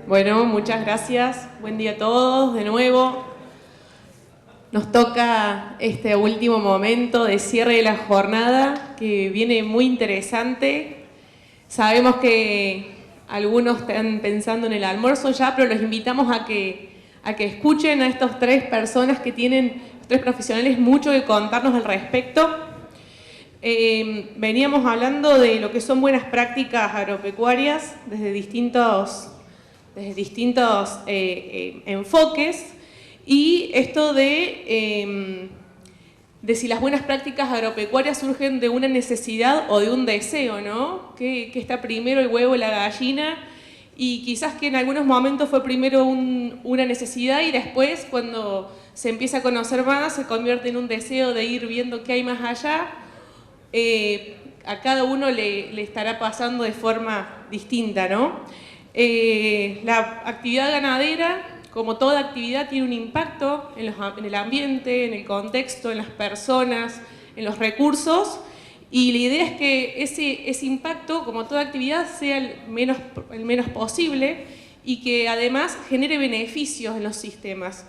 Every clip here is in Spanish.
Bueno, muchas gracias. Buen día a todos de nuevo. Nos toca este último momento de cierre de la jornada que viene muy interesante. Sabemos que algunos están pensando en el almuerzo ya, pero los invitamos a que escuchen a estas tres personas que tienen, tres profesionales, mucho que contarnos al respecto. Veníamos hablando de lo que son buenas prácticas agropecuarias desde distintos enfoques, y esto de si las buenas prácticas agropecuarias surgen de una necesidad o de un deseo, ¿no? Que está primero el huevo y la gallina, y quizás que en algunos momentos fue primero una necesidad y después, cuando se empieza a conocer más, se convierte en un deseo de ir viendo qué hay más allá. A cada uno le estará pasando de forma distinta, ¿no? La actividad ganadera, como toda actividad, tiene un impacto en el ambiente, en el contexto, en las personas, en los recursos, y la idea es que ese impacto, como toda actividad, sea el menos posible y que además genere beneficios en los sistemas.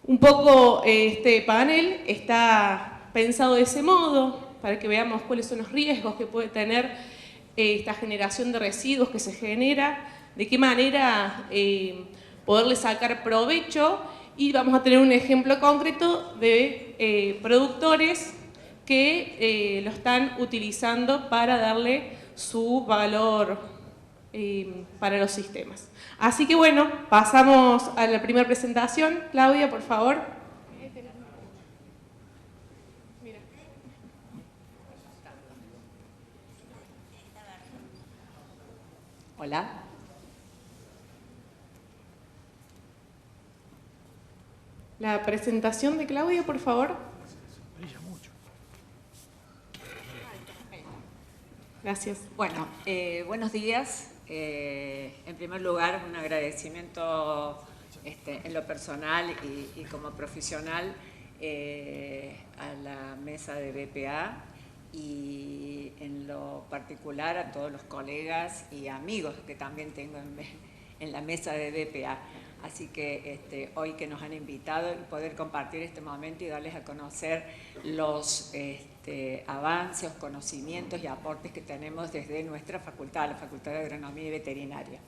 Un poco este panel está pensado de ese modo, para que veamos cuáles son los riesgos que puede tener esta generación de residuos que se genera, de qué manera poderle sacar provecho, y vamos a tener un ejemplo concreto de productores que lo están utilizando para darle su valor para los sistemas. Así que bueno, pasamos a la primera presentación. Claudia, por favor. Hola. La presentación de Claudia, por favor. Brilla mucho. Gracias. Bueno, buenos días. En primer lugar, un agradecimiento en lo personal y como profesional a la mesa de BPA, y en lo particular a todos los colegas y amigos que también tengo en la mesa de BPA. Así que hoy que nos han invitado, y poder compartir este momento y darles a conocer los avances, conocimientos y aportes que tenemos desde nuestra facultad, la Facultad de Agronomía y Veterinaria.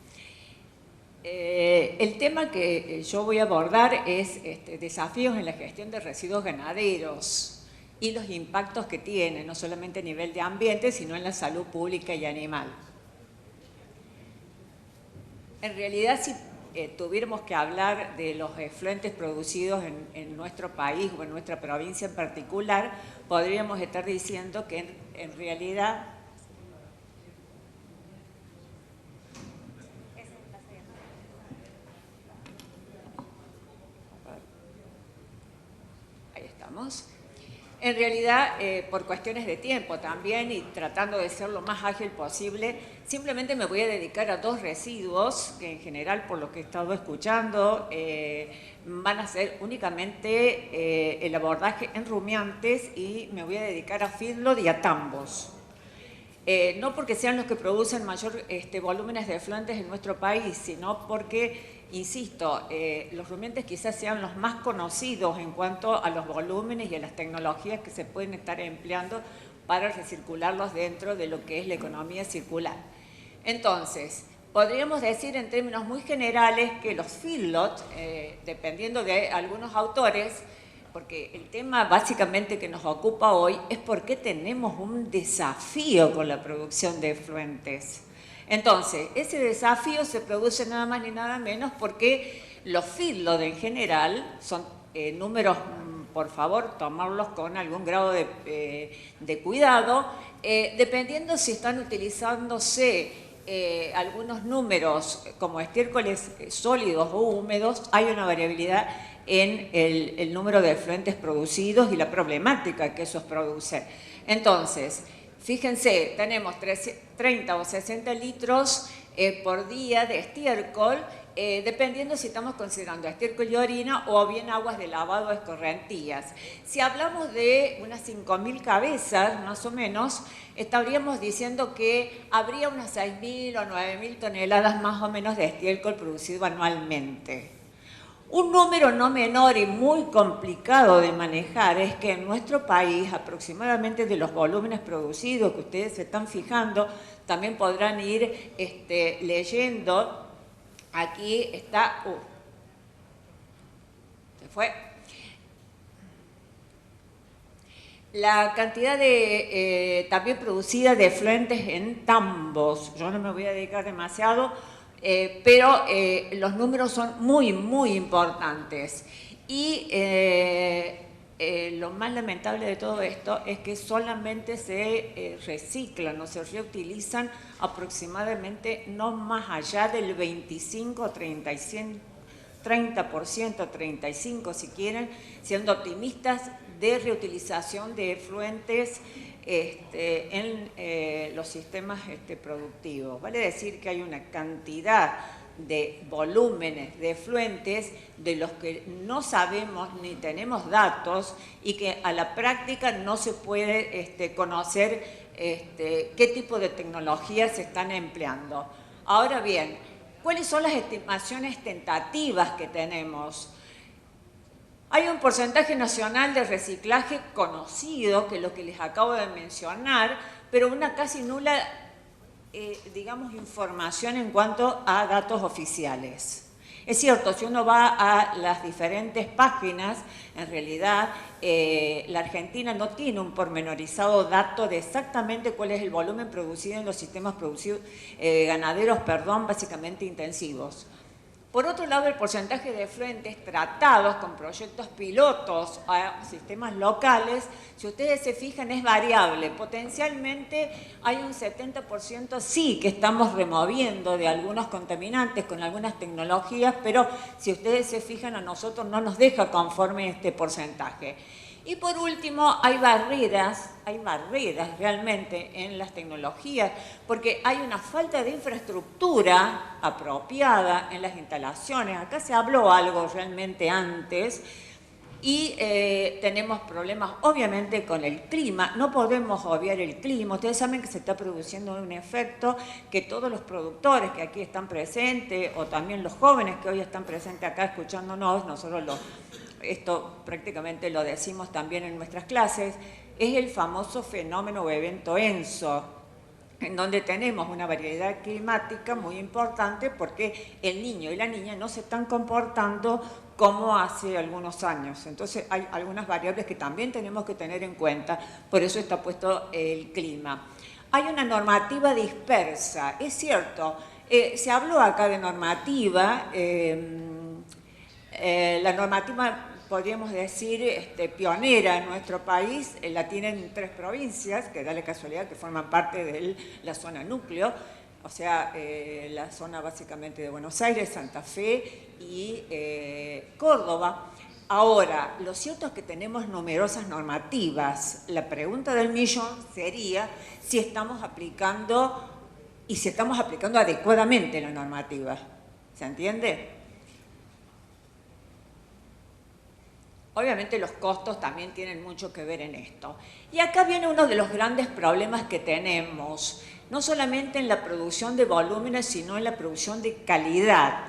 El tema que yo voy a abordar es desafíos en la gestión de residuos ganaderos y los impactos que tiene, no solamente a nivel de ambiente, sino en la salud pública y animal. En realidad, si tuviéramos que hablar de los efluentes producidos en nuestro país o en nuestra provincia en particular, podríamos estar diciendo que en realidad ahí estamos. En realidad, por cuestiones de tiempo también, y tratando de ser lo más ágil posible, simplemente me voy a dedicar a dos residuos que en general, por lo que he estado escuchando, van a ser únicamente el abordaje en rumiantes, y me voy a dedicar a feedlot y a tambos. No porque sean los que producen mayor volúmenes de efluentes en nuestro país, sino porque, insisto, los rumiantes quizás sean los más conocidos en cuanto a los volúmenes y a las tecnologías que se pueden estar empleando para recircularlos dentro de lo que es la economía circular. Entonces, podríamos decir en términos muy generales que los feedlot, dependiendo de algunos autores, porque el tema básicamente que nos ocupa hoy es por qué tenemos un desafío con la producción de efluentes. Entonces, ese desafío se produce nada más ni nada menos porque los feedlot en general son números, por favor, tomarlos con algún grado de cuidado, dependiendo si están utilizándose algunos números como estiércoles sólidos o húmedos, hay una variabilidad en el número de efluentes producidos y la problemática que esos producen. Entonces, fíjense, tenemos 30 o 60 litros por día de estiércol, dependiendo si estamos considerando estiércol y orina o bien aguas de lavado escorrentías. Si hablamos de unas 5.000 cabezas, más o menos, estaríamos diciendo que habría unas 6.000 o 9.000 toneladas más o menos de estiércol producido anualmente. Un número no menor y muy complicado de manejar es que en nuestro país, aproximadamente de los volúmenes producidos que ustedes se están fijando, también podrán ir leyendo. Aquí está, se fue. La cantidad de, también producida de efluentes en tambos. Yo no me voy a dedicar demasiado, pero los números son muy, muy importantes. Y lo más lamentable de todo esto es que solamente se reciclan o se reutilizan aproximadamente no más allá del 25 o 30%, 35% si quieren, siendo optimistas, de reutilización de efluentes en los sistemas productivos. Vale decir que hay una cantidad de volúmenes de efluentes de los que no sabemos ni tenemos datos y que a la práctica no se puede conocer qué tipo de tecnologías se están empleando. Ahora bien, ¿cuáles son las estimaciones tentativas que tenemos? Hay un porcentaje nacional de reciclaje conocido, que es lo que les acabo de mencionar, pero una casi nula, digamos, información en cuanto a datos oficiales. Es cierto, si uno va a las diferentes páginas, en realidad la Argentina no tiene un pormenorizado dato de exactamente cuál es el volumen producido en los sistemas ganaderos, básicamente intensivos. Por otro lado, el porcentaje de efluentes tratados con proyectos pilotos a sistemas locales, si ustedes se fijan, es variable. Potencialmente hay un 70% sí que estamos removiendo de algunos contaminantes con algunas tecnologías, pero si ustedes se fijan, a nosotros no nos deja conforme este porcentaje. Y por último, hay barreras realmente en las tecnologías, porque hay una falta de infraestructura apropiada en las instalaciones. Acá se habló algo realmente antes y tenemos problemas obviamente con el clima. No podemos obviar el clima. Ustedes saben que se está produciendo un efecto que todos los productores que aquí están presentes o también los jóvenes que hoy están presentes acá escuchándonos, nosotros esto prácticamente lo decimos también en nuestras clases, es el famoso fenómeno o evento ENSO, en donde tenemos una variedad climática muy importante porque el niño y la niña no se están comportando como hace algunos años. Entonces hay algunas variables que también tenemos que tener en cuenta, por eso está puesto el clima. Hay una normativa dispersa, es cierto, se habló acá de normativa, la normativa, podríamos decir, pionera en nuestro país, la tienen 3 provincias, que da la casualidad que forman parte de la zona núcleo, o sea, la zona básicamente de Buenos Aires, Santa Fe y Córdoba. Ahora, lo cierto es que tenemos numerosas normativas. La pregunta del millón sería si estamos aplicando y si estamos aplicando adecuadamente la normativa. ¿Se entiende? Obviamente los costos también tienen mucho que ver en esto. Y acá viene uno de los grandes problemas que tenemos, no solamente en la producción de volúmenes, sino en la producción de calidad.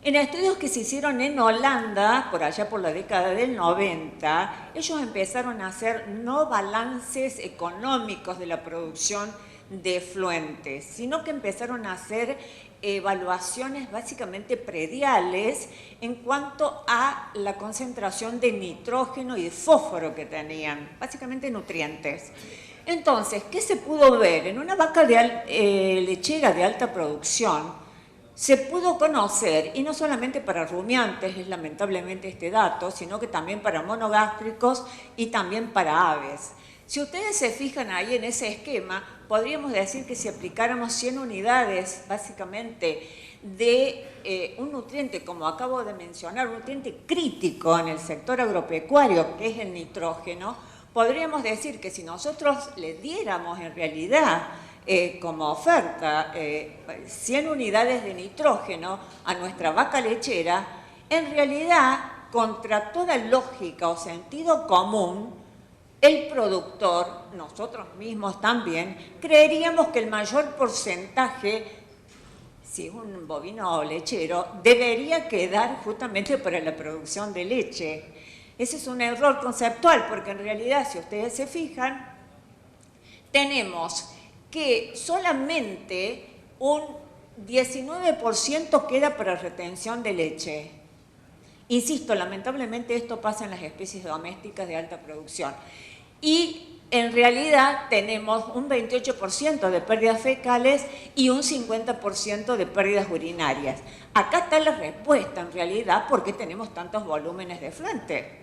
En estudios que se hicieron en Holanda, por allá por la década del 90, ellos empezaron a hacer no balances económicos de la producción de efluentes, sino que empezaron a hacer evaluaciones básicamente prediales en cuanto a la concentración de nitrógeno y de fósforo que tenían, básicamente nutrientes. Entonces, ¿qué se pudo ver? En una vaca lechera de alta producción se pudo conocer, y no solamente para rumiantes es lamentablemente este dato, sino que también para monogástricos y también para aves. Si ustedes se fijan ahí en ese esquema, podríamos decir que si aplicáramos 100 unidades, básicamente, de un nutriente, como acabo de mencionar, un nutriente crítico en el sector agropecuario, que es el nitrógeno, podríamos decir que si nosotros le diéramos en realidad como oferta 100 unidades de nitrógeno a nuestra vaca lechera, en realidad, contra toda lógica o sentido común, el productor, nosotros mismos también, creeríamos que el mayor porcentaje, si es un bovino lechero, debería quedar justamente para la producción de leche. Ese es un error conceptual, porque en realidad, si ustedes se fijan, tenemos que solamente un 19% queda para retención de leche. Insisto, lamentablemente esto pasa en las especies domésticas de alta producción. Y en realidad tenemos un 28% de pérdidas fecales y un 50% de pérdidas urinarias. Acá está la respuesta en realidad por qué tenemos tantos volúmenes de efluente.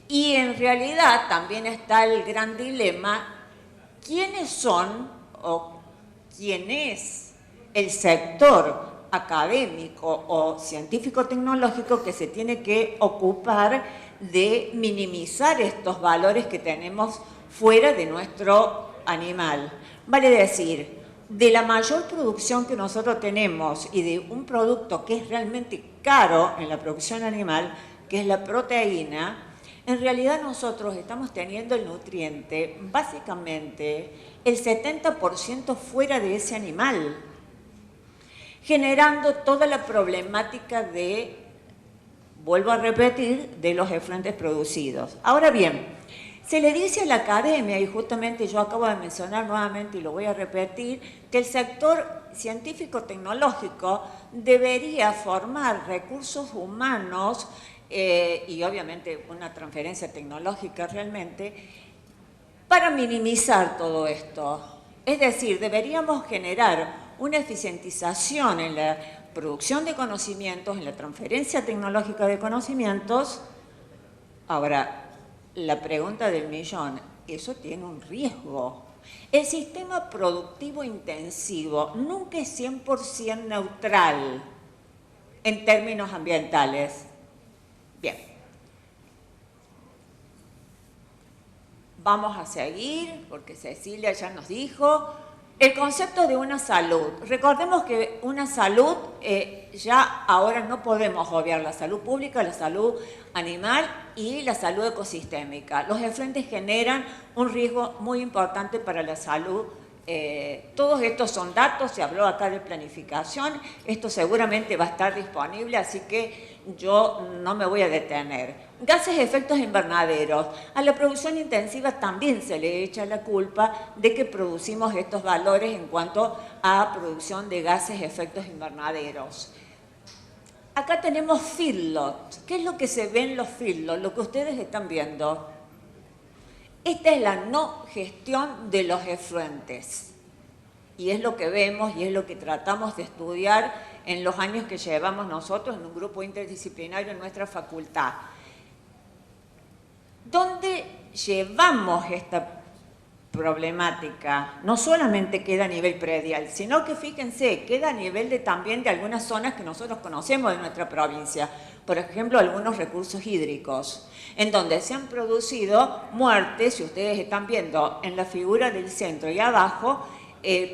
Y en realidad también está el gran dilema: ¿quiénes son o quién es el sector académico o científico-tecnológico que se tiene que ocupar de minimizar estos valores que tenemos fuera de nuestro animal? Vale decir, de la mayor producción que nosotros tenemos y de un producto que es realmente caro en la producción animal, que es la proteína, en realidad nosotros estamos teniendo el nutriente, básicamente, el 70% fuera de ese animal, generando toda la problemática de, vuelvo a repetir, de los efluentes producidos. Ahora bien, se le dice a la academia, y justamente yo acabo de mencionar nuevamente y lo voy a repetir, que el sector científico-tecnológico debería formar recursos humanos y obviamente una transferencia tecnológica realmente, para minimizar todo esto. Es decir, deberíamos generar una eficientización en la producción de conocimientos, en la transferencia tecnológica de conocimientos. Ahora, la pregunta del millón, eso tiene un riesgo. El sistema productivo intensivo nunca es 100% neutral en términos ambientales. Bien, vamos a seguir, porque Cecilia ya nos dijo, el concepto de una salud. Recordemos que una salud, ya ahora no podemos obviar la salud pública, la salud animal y la salud ecosistémica. Los efluentes generan un riesgo muy importante para la salud. Todos estos son datos, se habló acá de planificación, esto seguramente va a estar disponible, así que yo no me voy a detener. Gases de efectos invernaderos. A la producción intensiva también se le echa la culpa de que producimos estos valores en cuanto a producción de gases de efectos invernaderos. Acá tenemos feedlot. ¿Qué es lo que se ve en los feedlot? Lo que ustedes están viendo. Esta es la no gestión de los efluentes. Y es lo que vemos y es lo que tratamos de estudiar en los años que llevamos nosotros en un grupo interdisciplinario en nuestra facultad. ¿Dónde llevamos esta problemática? No solamente queda a nivel predial, sino que fíjense, queda a nivel también de algunas zonas que nosotros conocemos de nuestra provincia. Por ejemplo, algunos recursos hídricos, en donde se han producido muertes, si ustedes están viendo en la figura del centro y abajo,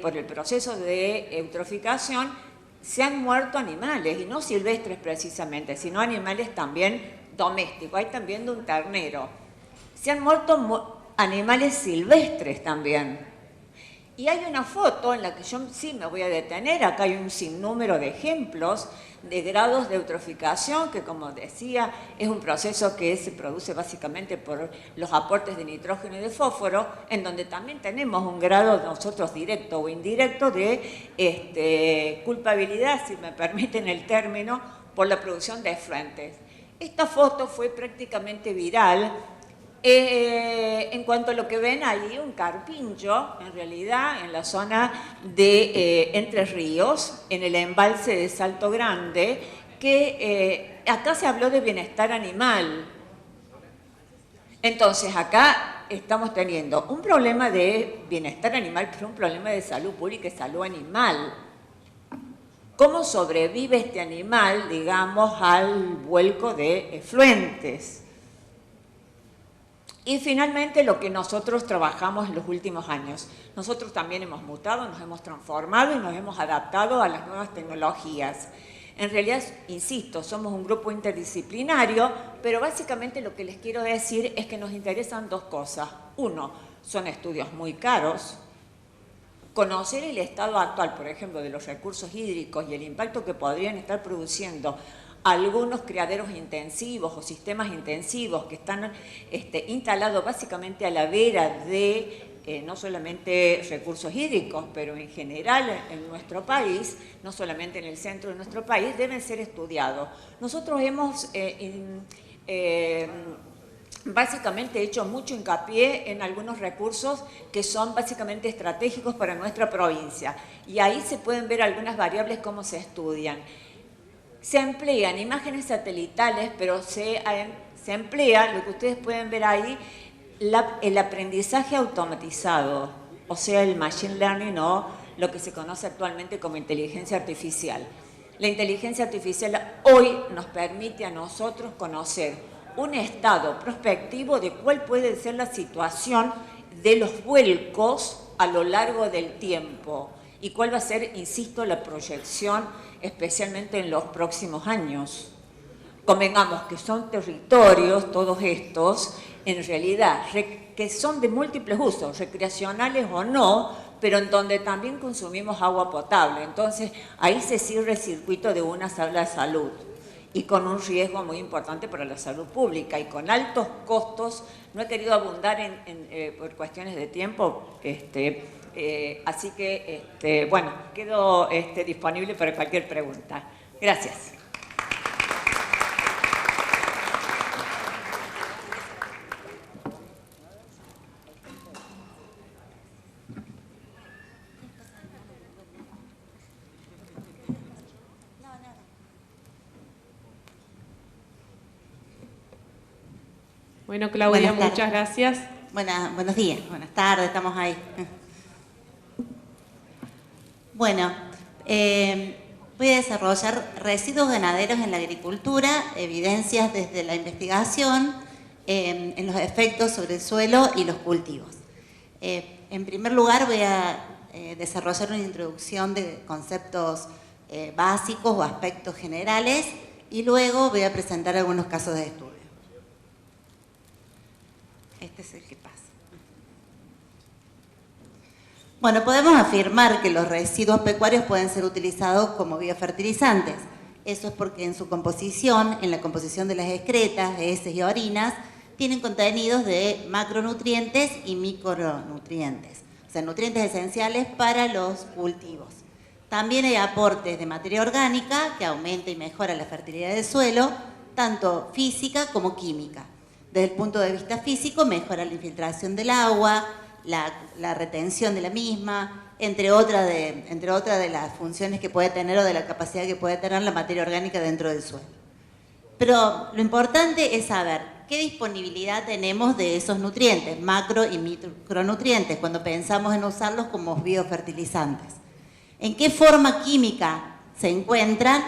por el proceso de eutroficación, se han muerto animales, y no silvestres precisamente, sino animales también domésticos. Ahí están viendo un ternero. Se han muerto animales silvestres también. Y hay una foto en la que yo sí me voy a detener. Acá hay un sinnúmero de ejemplos de grados de eutroficación, que como decía, es un proceso que se produce básicamente por los aportes de nitrógeno y de fósforo, en donde también tenemos un grado nosotros directo o indirecto de culpabilidad, si me permiten el término, por la producción de efluentes. Esta foto fue prácticamente viral. En cuanto a lo que ven ahí, un carpincho, en realidad, en la zona de Entre Ríos, en el embalse de Salto Grande, que acá se habló de bienestar animal. Entonces, acá estamos teniendo un problema de bienestar animal, pero un problema de salud pública y salud animal. ¿Cómo sobrevive este animal, digamos, al vuelco de efluentes? Y finalmente lo que nosotros trabajamos en los últimos años. Nosotros también hemos mutado, nos hemos transformado y nos hemos adaptado a las nuevas tecnologías. En realidad, insisto, somos un grupo interdisciplinario, pero básicamente lo que les quiero decir es que nos interesan dos cosas. Uno, son estudios muy caros. Conocer el estado actual, por ejemplo, de los recursos hídricos y el impacto que podrían estar produciendo algunos criaderos intensivos o sistemas intensivos que están instalados básicamente a la vera de no solamente recursos hídricos, pero en general en nuestro país, no solamente en el centro de nuestro país, deben ser estudiados. Nosotros hemos básicamente hecho mucho hincapié en algunos recursos que son básicamente estratégicos para nuestra provincia. Y ahí se pueden ver algunas variables cómo se estudian. Se emplean imágenes satelitales, pero se emplea, lo que ustedes pueden ver ahí, el aprendizaje automatizado, o sea, el machine learning o lo que se conoce actualmente como inteligencia artificial. La inteligencia artificial hoy nos permite a nosotros conocer un estado prospectivo de cuál puede ser la situación de los vuelcos a lo largo del tiempo y cuál va a ser, insisto, la proyección especialmente en los próximos años. Convengamos que son territorios, todos estos, en realidad, que son de múltiples usos, recreacionales o no, pero en donde también consumimos agua potable. Entonces, ahí se cierra el circuito de una sala de salud y con un riesgo muy importante para la salud pública y con altos costos. No he querido abundar por cuestiones de tiempo, así que, bueno, quedo disponible para cualquier pregunta. Gracias. Bueno, Claudia, muchas gracias. Buenos días, buenas tardes, estamos ahí. Bueno, voy a desarrollar residuos ganaderos en la agricultura, evidencias desde la investigación en los efectos sobre el suelo y los cultivos. En primer lugar voy a desarrollar una introducción de conceptos básicos o aspectos generales y luego voy a presentar algunos casos de estudio. Este es el que pasa. Bueno, podemos afirmar que los residuos pecuarios pueden ser utilizados como biofertilizantes. Eso es porque en su composición, en la composición de las excretas, heces y orinas, tienen contenidos de macronutrientes y micronutrientes, o sea, nutrientes esenciales para los cultivos. También hay aportes de materia orgánica que aumenta y mejora la fertilidad del suelo, tanto física como química. Desde el punto de vista físico, mejora la infiltración del agua, la retención de la misma, entre otras de las funciones que puede tener o de la capacidad que puede tener la materia orgánica dentro del suelo. Pero lo importante es saber qué disponibilidad tenemos de esos nutrientes, macro y micronutrientes, cuando pensamos en usarlos como biofertilizantes. En qué forma química se encuentran,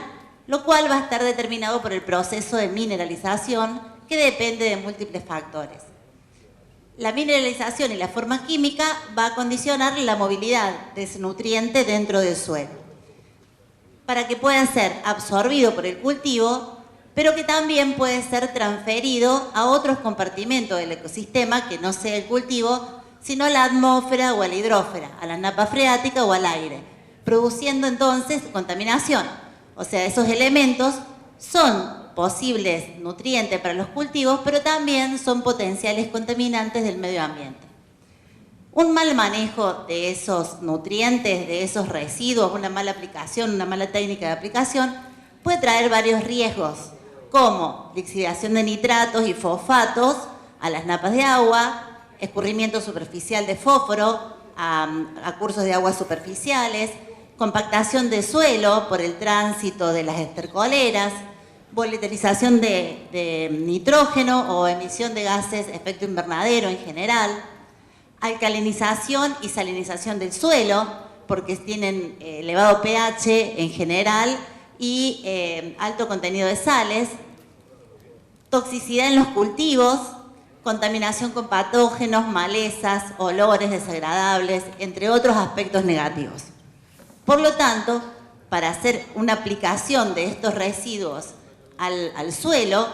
lo cual va a estar determinado por el proceso de mineralización, que depende de múltiples factores. La mineralización y la forma química va a condicionar la movilidad de ese nutriente dentro del suelo, para que pueda ser absorbido por el cultivo, pero que también puede ser transferido a otros compartimentos del ecosistema que no sea el cultivo, sino a la atmósfera o a la hidrósfera, a la napa freática o al aire, produciendo entonces contaminación. O sea, esos elementos son posibles nutrientes para los cultivos, pero también son potenciales contaminantes del medio ambiente. Un mal manejo de esos nutrientes, de esos residuos, una mala aplicación, una mala técnica de aplicación, puede traer varios riesgos, como lixiviación de nitratos y fosfatos a las napas de agua, escurrimiento superficial de fósforo a cursos de aguas superficiales, compactación de suelo por el tránsito de las estercoleras, volatilización de nitrógeno o emisión de gases efecto invernadero en general, alcalinización y salinización del suelo, porque tienen elevado pH en general y alto contenido de sales, toxicidad en los cultivos, contaminación con patógenos, malezas, olores desagradables, entre otros aspectos negativos. Por lo tanto, para hacer una aplicación de estos residuos al suelo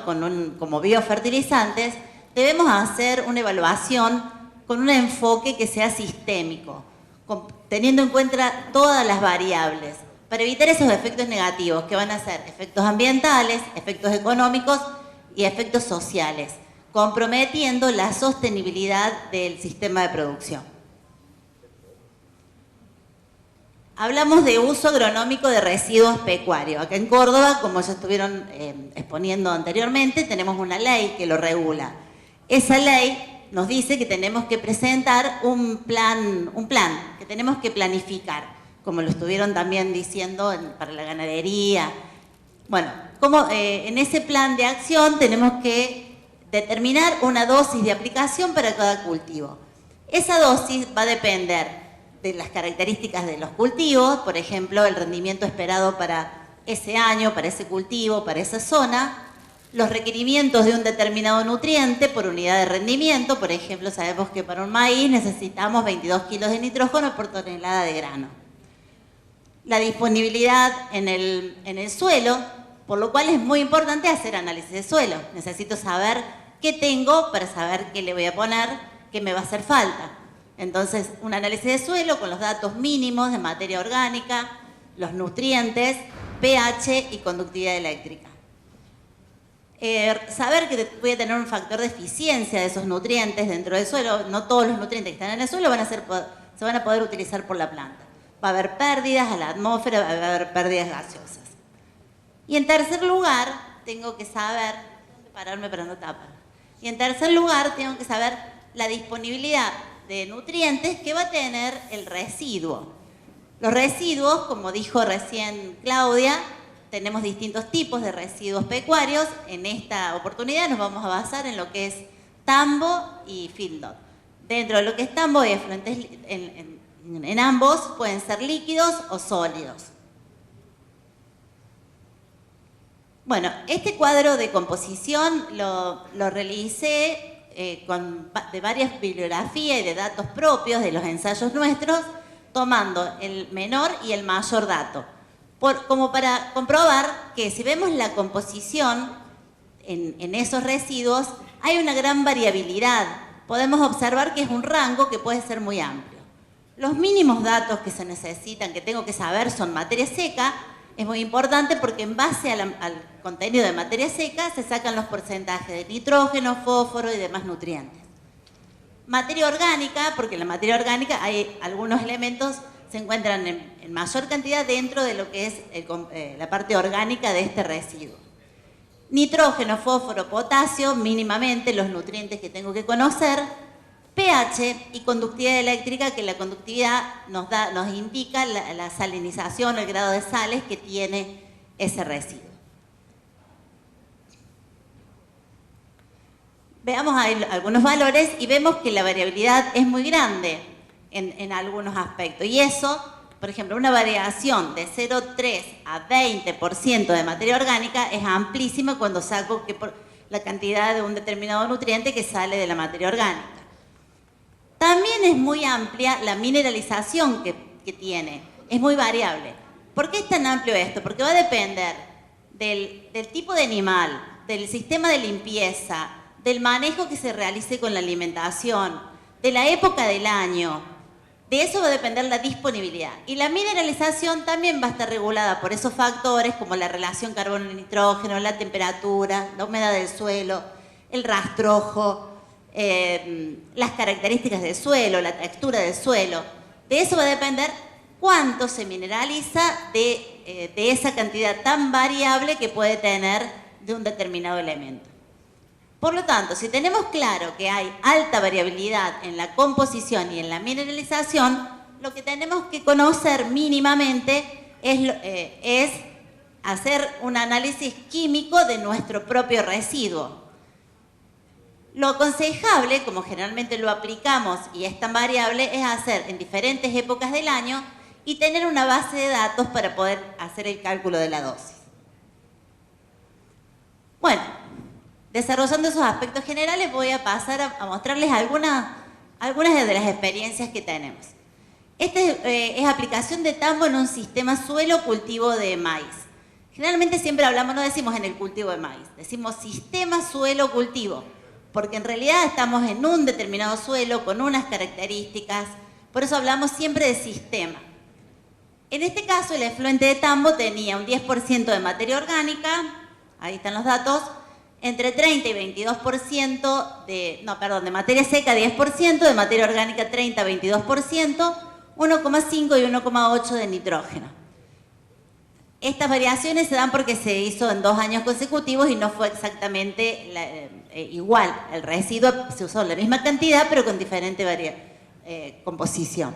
como biofertilizantes, debemos hacer una evaluación con un enfoque que sea sistémico, teniendo en cuenta todas las variables, para evitar esos efectos negativos que van a ser efectos ambientales, efectos económicos y efectos sociales, comprometiendo la sostenibilidad del sistema de producción. Hablamos de uso agronómico de residuos pecuarios. Acá en Córdoba, como ya estuvieron exponiendo anteriormente, tenemos una ley que lo regula. Esa ley nos dice que tenemos que presentar un plan, que tenemos que planificar, como lo estuvieron también diciendo para la ganadería. Bueno, en ese plan de acción tenemos que determinar una dosis de aplicación para cada cultivo. Esa dosis va a depender de las características de los cultivos, por ejemplo, el rendimiento esperado para ese año, para ese cultivo, para esa zona, los requerimientos de un determinado nutriente por unidad de rendimiento. Por ejemplo, sabemos que para un maíz necesitamos 22 kilos de nitrógeno por tonelada de grano. La disponibilidad en el suelo, por lo cual es muy importante hacer análisis de suelo. Necesito saber qué tengo para saber qué le voy a poner, qué me va a hacer falta. Entonces, un análisis de suelo con los datos mínimos de materia orgánica, los nutrientes, pH y conductividad eléctrica. Saber que voy a tener un factor de eficiencia de esos nutrientes dentro del suelo. No todos los nutrientes que están en el suelo se van a poder utilizar por la planta. Va a haber pérdidas a la atmósfera, va a haber pérdidas gaseosas. Y en tercer lugar, tengo que saber, tengo que pararme para no tapar. Y en tercer lugar, tengo que saber la disponibilidad de nutrientes que va a tener el residuo. Los residuos, como dijo recién Claudia, tenemos distintos tipos de residuos pecuarios. En esta oportunidad nos vamos a basar en lo que es tambo y fieldot. Dentro de lo que es tambo y efluentes, en ambos pueden ser líquidos o sólidos. Bueno, este cuadro de composición lo realicé de varias bibliografías y de datos propios de los ensayos nuestros, tomando el menor y el mayor dato, como para comprobar que si vemos la composición en esos residuos, hay una gran variabilidad. Podemos observar que es un rango que puede ser muy amplio. Los mínimos datos que se necesitan, que tengo que saber, son materia seca. Es muy importante porque en base al contenido de materia seca se sacan los porcentajes de nitrógeno, fósforo y demás nutrientes. Materia orgánica, porque en la materia orgánica hay algunos elementos se encuentran en mayor cantidad dentro de lo que es la parte orgánica de este residuo. Nitrógeno, fósforo, potasio, mínimamente los nutrientes que tengo que conocer. pH y conductividad eléctrica, que la conductividad nos indica la salinización, el grado de sales que tiene ese residuo. Veamos ahí algunos valores y vemos que la variabilidad es muy grande en algunos aspectos. Y eso, por ejemplo, una variación de 0,3 a 20% de materia orgánica es amplísima cuando saco la cantidad de un determinado nutriente que sale de la materia orgánica. También es muy amplia la mineralización que tiene, es muy variable. ¿Por qué es tan amplio esto? Porque va a depender del tipo de animal, del sistema de limpieza, del manejo que se realice con la alimentación, de la época del año. De eso va a depender la disponibilidad. Y la mineralización también va a estar regulada por esos factores como la relación carbono-nitrógeno, la temperatura, la humedad del suelo, el rastrojo, las características del suelo, la textura del suelo. De eso va a depender cuánto se mineraliza de esa cantidad tan variable que puede tener de un determinado elemento. Por lo tanto, si tenemos claro que hay alta variabilidad en la composición y en la mineralización, lo que tenemos que conocer mínimamente es hacer un análisis químico de nuestro propio residuo. Lo aconsejable, como generalmente lo aplicamos y es tan variable, es hacer en diferentes épocas del año y tener una base de datos para poder hacer el cálculo de la dosis. Bueno, Desarrollando esos aspectos generales voy a pasar a mostrarles algunas de las experiencias que tenemos. Esta es aplicación de tambo en un sistema suelo-cultivo de maíz. Generalmente siempre hablamos, no decimos en el cultivo de maíz, decimos sistema suelo-cultivo, porque en realidad estamos en un determinado suelo con unas características, por eso hablamos siempre de sistema. En este caso, el efluente de tambo tenía un 10% de materia orgánica, ahí están los datos, entre 30 y 22% de materia seca 10%, de materia orgánica 30-22%, 1,5 y 1,8 de nitrógeno. Estas variaciones se dan porque se hizo en 2 años consecutivos y no fue exactamente igual. El residuo se usó la misma cantidad, pero con diferente composición.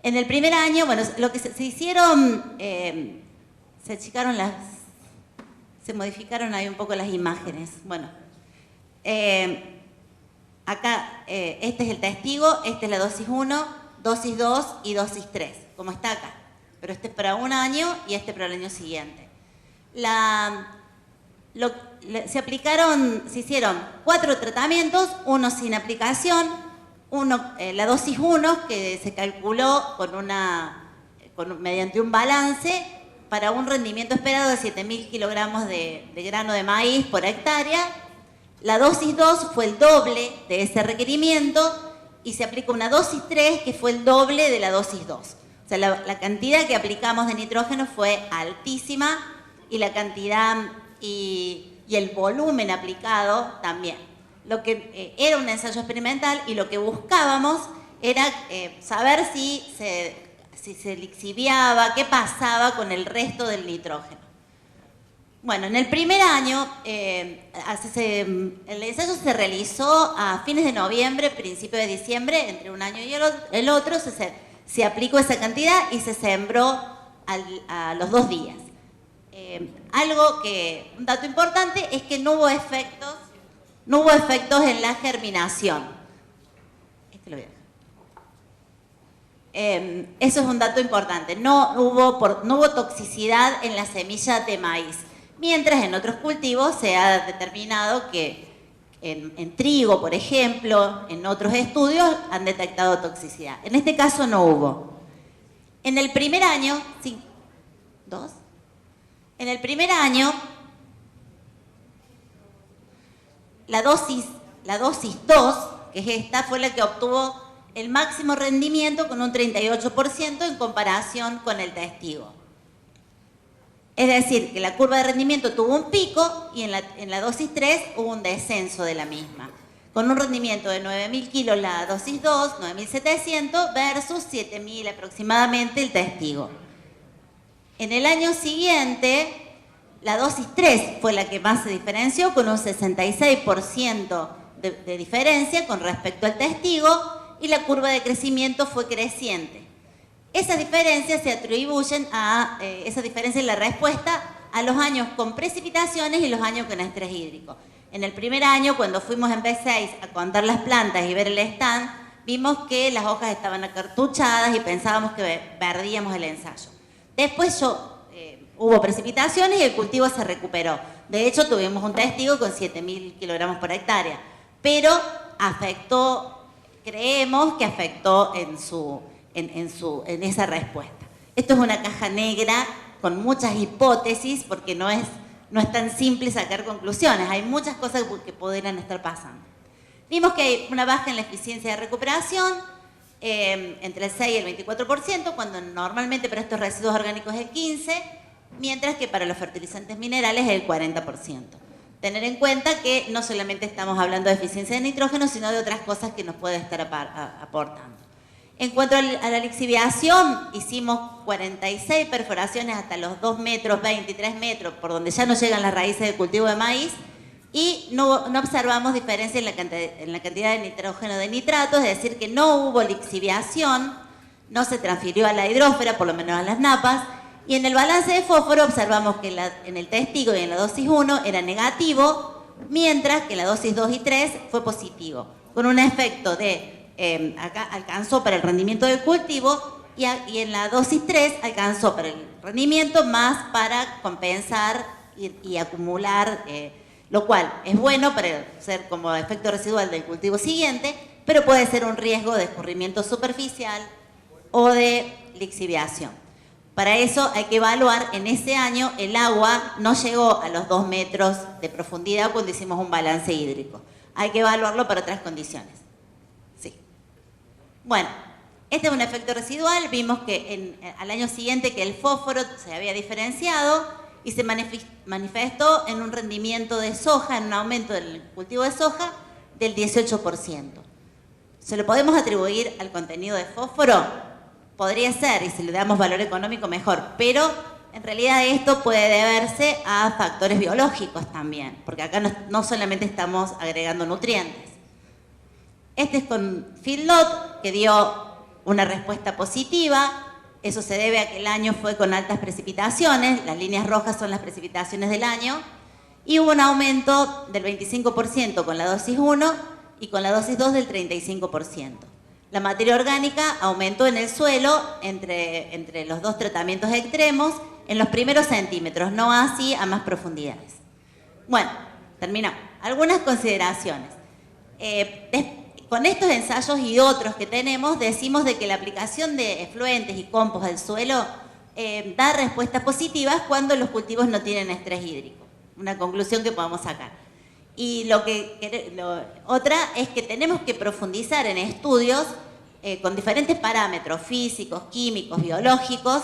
En el primer año, bueno, lo que se hicieron, se achicaron se modificaron ahí un poco las imágenes. Bueno, acá, este es el testigo, esta es la dosis 1, dosis 2 y dosis 3, como está acá. Pero este es para un año y este para el año siguiente. Se hicieron 4 tratamientos, uno sin aplicación, la dosis 1 que se calculó mediante un balance para un rendimiento esperado de 7.000 kilogramos de grano de maíz por hectárea. La dosis 2 fue el doble de ese requerimiento y se aplicó una dosis 3 que fue el doble de la dosis 2. O sea, la cantidad que aplicamos de nitrógeno fue altísima y la cantidad y el volumen aplicado también. Lo que era un ensayo experimental y lo que buscábamos era saber si se lixiviaba, qué pasaba con el resto del nitrógeno. Bueno, en el primer año, el ensayo se realizó a fines de noviembre, principio de diciembre, entre un año y el otro, se aplicó esa cantidad y se sembró a los 2 días. Un dato importante es que no hubo efectos en la germinación. Este lo voy a dejar. Eso es un dato importante. No hubo toxicidad en la semilla de maíz. Mientras en otros cultivos se ha determinado que en trigo, por ejemplo, en otros estudios han detectado toxicidad. En este caso no hubo. En el primer año, ¿sí? ¿2? En el primer año, la dosis 2, que es esta, fue la que obtuvo el máximo rendimiento con un 38% en comparación con el testigo. Es decir, que la curva de rendimiento tuvo un pico y en la dosis 3 hubo un descenso de la misma, con un rendimiento de 9.000 kilos la dosis 2, 9.700 versus 7.000 aproximadamente el testigo. En el año siguiente, la dosis 3 fue la que más se diferenció, con un 66% de diferencia con respecto al testigo, y la curva de crecimiento fue creciente. Esas diferencias se atribuyen esa diferencia en la respuesta a los años con precipitaciones y los años con estrés hídrico. En el primer año, cuando fuimos en B6 a contar las plantas y ver el stand, vimos que las hojas estaban acartuchadas y pensábamos que perdíamos el ensayo. Después hubo precipitaciones y el cultivo se recuperó. De hecho, tuvimos un testigo con 7.000 kilogramos por hectárea, pero creemos que afectó en esa respuesta. Esto es una caja negra con muchas hipótesis porque no es tan simple sacar conclusiones. Hay muchas cosas que podrían estar pasando. Vimos que hay una baja en la eficiencia de recuperación entre el 6 y el 24%, cuando normalmente para estos residuos orgánicos es el 15%, mientras que para los fertilizantes minerales es el 40%. Tener en cuenta que no solamente estamos hablando de eficiencia de nitrógeno, sino de otras cosas que nos puede estar aportando. En cuanto a la lixiviación, hicimos 46 perforaciones hasta los 2 metros, 23 metros, por donde ya no llegan las raíces del cultivo de maíz, y no observamos diferencia en la cantidad de nitrógeno de nitrato, es decir, que no hubo lixiviación, no se transfirió a la hidrósfera, por lo menos a las napas, y en el balance de fósforo observamos que en el testigo y en la dosis 1 era negativo, mientras que en la dosis 2 y 3 fue positivo, con un efecto de acá alcanzó para el rendimiento del cultivo y en la dosis 3 alcanzó para el rendimiento más para compensar y acumular lo cual es bueno para ser como efecto residual del cultivo siguiente, pero puede ser un riesgo de escurrimiento superficial o de lixiviación. Para eso hay que evaluar, en ese año el agua no llegó a los 2 metros de profundidad cuando hicimos un balance hídrico. Hay que evaluarlo para otras condiciones. Sí. Bueno, este es un efecto residual. Vimos que al año siguiente que el fósforo se había diferenciado y se manifestó en un rendimiento de soja, en un aumento del cultivo de soja del 18%. ¿Se lo podemos atribuir al contenido de fósforo? Podría ser, y si le damos valor económico mejor, pero en realidad esto puede deberse a factores biológicos también, porque acá no solamente estamos agregando nutrientes. Este es con feedlot, que dio una respuesta positiva. Eso se debe a que el año fue con altas precipitaciones, las líneas rojas son las precipitaciones del año, y hubo un aumento del 25% con la dosis 1 y con la dosis 2 del 35%. La materia orgánica aumentó en el suelo entre los dos tratamientos extremos en los primeros centímetros, no así a más profundidades. Bueno, terminamos. Algunas consideraciones. Con estos ensayos y otros que tenemos, decimos de que la aplicación de efluentes y compost al suelo da respuestas positivas cuando los cultivos no tienen estrés hídrico. Una conclusión que podemos sacar. Y otra es que tenemos que profundizar en estudios con diferentes parámetros físicos, químicos, biológicos,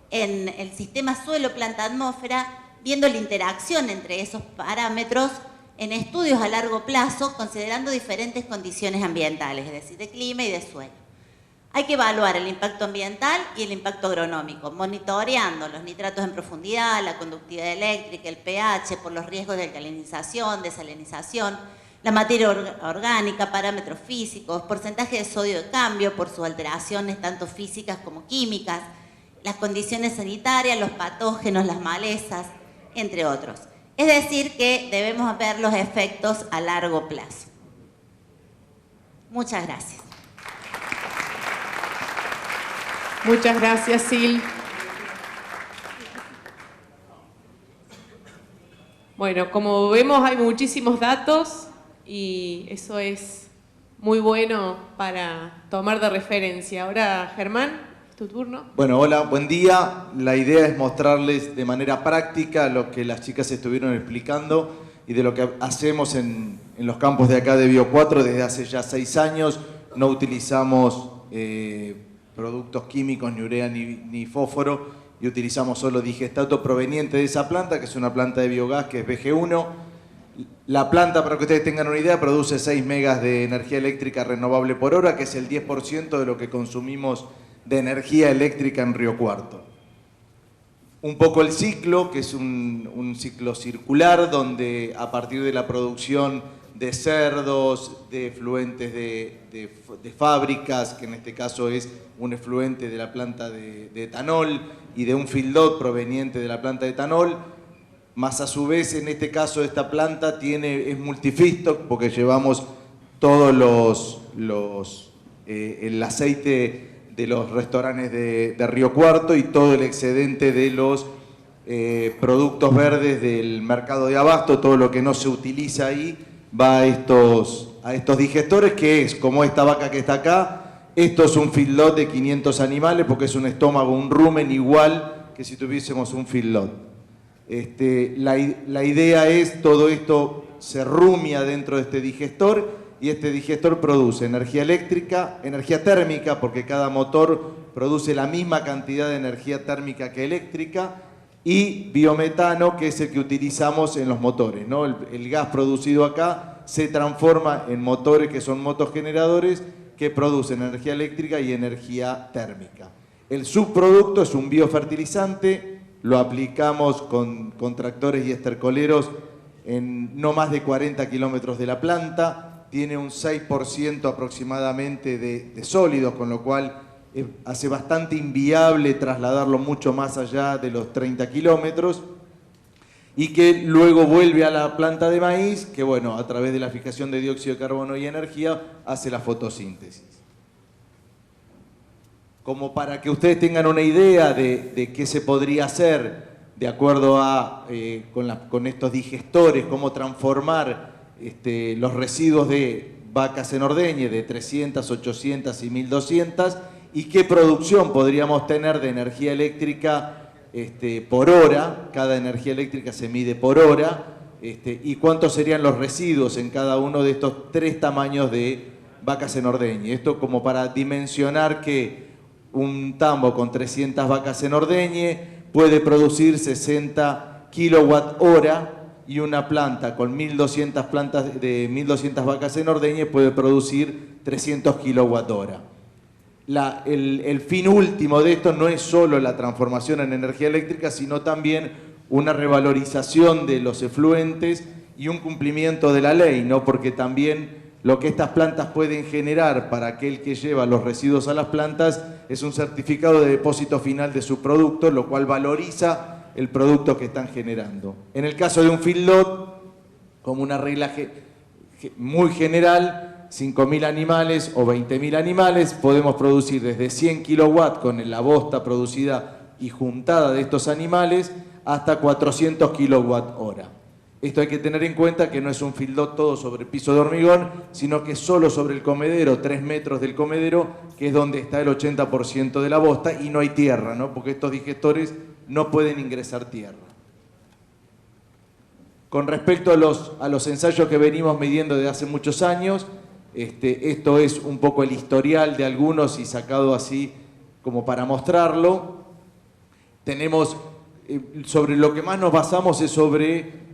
en el sistema suelo-planta-atmósfera, viendo la interacción entre esos parámetros en estudios a largo plazo, considerando diferentes condiciones ambientales, es decir, de clima y de suelo. Hay que evaluar el impacto ambiental y el impacto agronómico, monitoreando los nitratos en profundidad, la conductividad eléctrica, el pH, por los riesgos de alcalinización, desalinización, la materia orgánica, parámetros físicos, porcentaje de sodio de cambio por sus alteraciones tanto físicas como químicas, las condiciones sanitarias, los patógenos, las malezas, entre otros. Es decir, que debemos ver los efectos a largo plazo. Muchas gracias. Muchas gracias, Sil. Bueno, como vemos hay muchísimos datos y eso es muy bueno para tomar de referencia. Ahora, Germán, es tu turno. Bueno, hola, buen día. La idea es mostrarles de manera práctica lo que las chicas estuvieron explicando y de lo que hacemos en los campos de acá de Bio4 desde hace ya 6 años. No utilizamos productos químicos, ni urea ni fósforo, y utilizamos solo digestato proveniente de esa planta, que es una planta de biogás que es BG1. La planta, para que ustedes tengan una idea, produce 6 megas de energía eléctrica renovable por hora, que es el 10% de lo que consumimos de energía eléctrica en Río Cuarto. Un poco el ciclo, que es un ciclo circular, donde a partir de la producción de cerdos, de efluentes de fábricas, que en este caso es un efluente de la planta de etanol, y de un feedlot proveniente de la planta de etanol, más a su vez en este caso esta planta es multifeedstock porque llevamos todos el aceite de los restaurantes de Río Cuarto y todo el excedente de los productos verdes del mercado de abasto, todo lo que no se utiliza ahí va a estos digestores, que es como esta vaca que está acá. Esto es un feedlot de 500 animales porque es un estómago, un rumen igual que si tuviésemos un feedlot. La idea es todo esto se rumia dentro de este digestor y este digestor produce energía eléctrica, energía térmica porque cada motor produce la misma cantidad de energía térmica que eléctrica, y biometano, que es el que utilizamos en los motores, ¿no? El gas producido acá se transforma en motores que son motogeneradores que producen energía eléctrica y energía térmica. El subproducto es un biofertilizante, lo aplicamos con tractores y estercoleros en no más de 40 kilómetros de la planta, tiene un 6% aproximadamente de sólidos, con lo cual hace bastante inviable trasladarlo mucho más allá de los 30 kilómetros, y que luego vuelve a la planta de maíz, que bueno, a través de la fijación de dióxido de carbono y energía, hace la fotosíntesis. Como para que ustedes tengan una idea de qué se podría hacer de acuerdo a, con estos digestores, cómo transformar los residuos de vacas en ordeñe de 300, 800 y 1200, y qué producción podríamos tener de energía eléctrica por hora. Cada energía eléctrica se mide por hora, y cuántos serían los residuos en cada uno de estos 3 tamaños de vacas en ordeñe. Esto como para dimensionar que un tambo con 300 vacas en ordeñe puede producir 60 kilowatt-hora, y una planta con 1200 vacas en ordeñe puede producir 300 kilowatt-hora. El fin último de esto no es solo la transformación en energía eléctrica, sino también una revalorización de los efluentes y un cumplimiento de la ley, ¿no? Porque también lo que estas plantas pueden generar para aquel que lleva los residuos a las plantas es un certificado de depósito final de su producto, lo cual valoriza el producto que están generando. En el caso de un feedlot, como una regla muy general, 5.000 animales o 20.000 animales, podemos producir desde 100 kilowatts con la bosta producida y juntada de estos animales hasta 400 kilowatt-hora. Esto hay que tener en cuenta que no es un feedlot todo sobre piso de hormigón, sino que solo sobre el comedero, 3 metros del comedero, que es donde está el 80% de la bosta, y no hay tierra, ¿no? Porque estos digestores no pueden ingresar tierra. Con respecto a los ensayos que venimos midiendo desde hace muchos años, esto es un poco el historial de algunos y sacado así como para mostrarlo. Tenemos, sobre lo que más nos basamos es sobre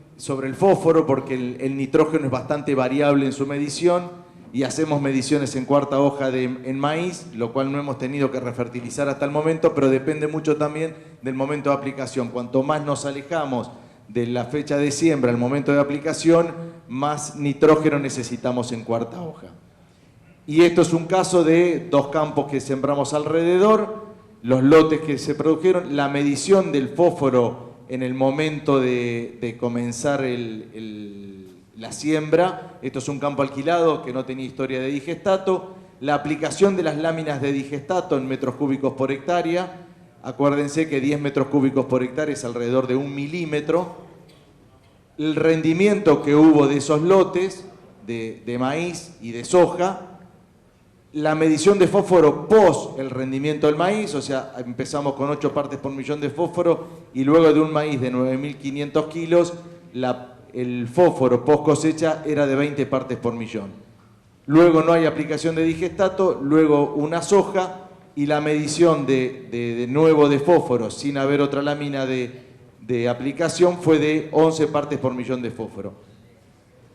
el fósforo, porque el nitrógeno es bastante variable en su medición, y hacemos mediciones en cuarta hoja en maíz, lo cual no hemos tenido que refertilizar hasta el momento, pero depende mucho también del momento de aplicación. Cuanto más nos alejamos de la fecha de siembra al momento de aplicación, más nitrógeno necesitamos en cuarta hoja. Y esto es un caso de 2 campos que sembramos alrededor, los lotes que se produjeron, la medición del fósforo en el momento de comenzar la siembra. Esto es un campo alquilado que no tenía historia de digestato. La aplicación de las láminas de digestato en metros cúbicos por hectárea. Acuérdense que 10 metros cúbicos por hectárea es alrededor de 1 milímetro. El rendimiento que hubo de esos lotes de maíz y de soja. La medición de fósforo post el rendimiento del maíz, o sea, empezamos con 8 partes por millón de fósforo, y luego de un maíz de 9.500 kilos, el fósforo post cosecha era de 20 partes por millón. Luego no hay aplicación de digestato, luego una soja, y la medición de nuevo de fósforo sin haber otra lámina de aplicación fue de 11 partes por millón de fósforo.